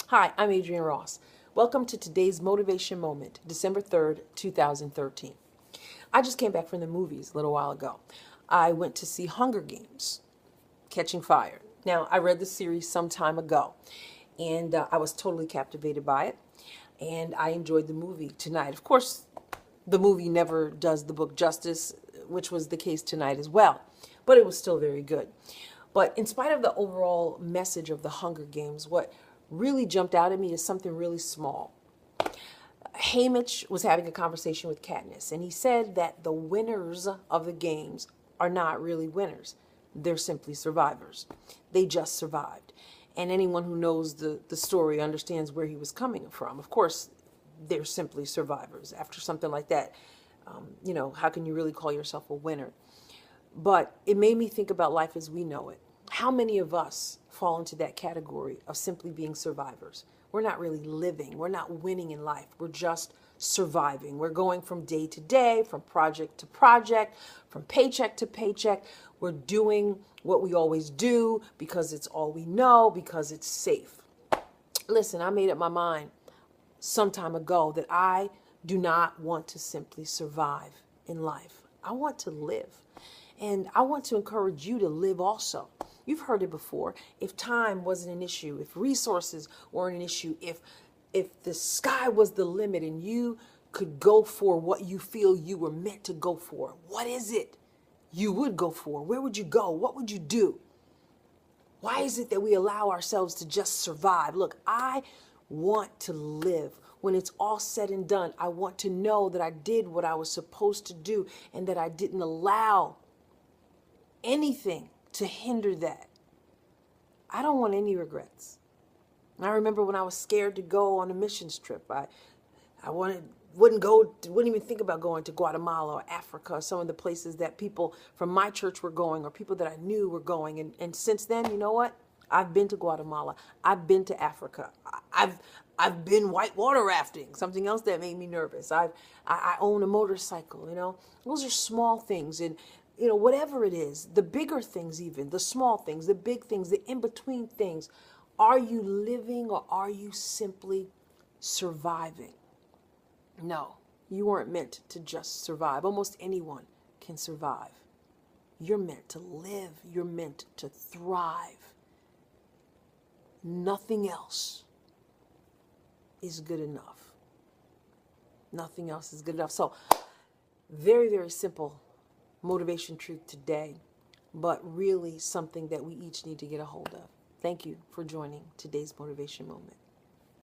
Hi, I'm Adrienne Ross. Welcome to today's Motivation Moment, December 3rd, 2013. I just came back from the movies a little while ago. I went to see Hunger Games, Catching Fire. Now, I read the series some time ago, and I was totally captivated by it, and I enjoyed the movie tonight. Of course, the movie never does the book justice, which was the case tonight as well, but it was still very good. But in spite of the overall message of the Hunger Games, what really jumped out at me is something really small. Haymitch was having a conversation with Katniss, and he said that the winners of the games are not really winners. They're simply survivors. They just survived. And anyone who knows the story understands where he was coming from. Of course, they're simply survivors. After something like that, how can you really call yourself a winner? But it made me think about life as we know it. How many of us fall into that category of simply being survivors? We're not really living. We're not winning in life. We're just surviving. We're going from day to day, from project to project, from paycheck to paycheck. We're doing what we always do because it's all we know, because it's safe. Listen, I made up my mind some time ago that I do not want to simply survive in life. I want to live. And I want to encourage you to live also. You've heard it before. If time wasn't an issue, if resources weren't an issue, if the sky was the limit and you could go for what you feel you were meant to go for, what is it you would go for? Where would you go? What would you do? Why is it that we allow ourselves to just survive? Look, I want to live. When it's all said and done, I want to know that I did what I was supposed to do and that I didn't allow anything to hinder that. I don't want any regrets. I remember when I was scared to go on a missions trip. I wouldn't even think about going to Guatemala or Africa, or some of the places that people from my church were going, or people that I knew were going. And since then, you know what? I've been to Guatemala. I've been to Africa. I've been whitewater rafting, something else that made me nervous. I own a motorcycle, Those are small things. And whatever it is, the bigger things, even the small things, the big things, the in-between things, are you living or are you simply surviving? No, you weren't meant to just survive. Almost anyone can survive. You're meant to live. You're meant to thrive. Nothing else is good enough. Nothing else is good enough. So, very, very simple motivation truth today, but really something that we each need to get a hold of. Thank you for joining today's Motivation Moment.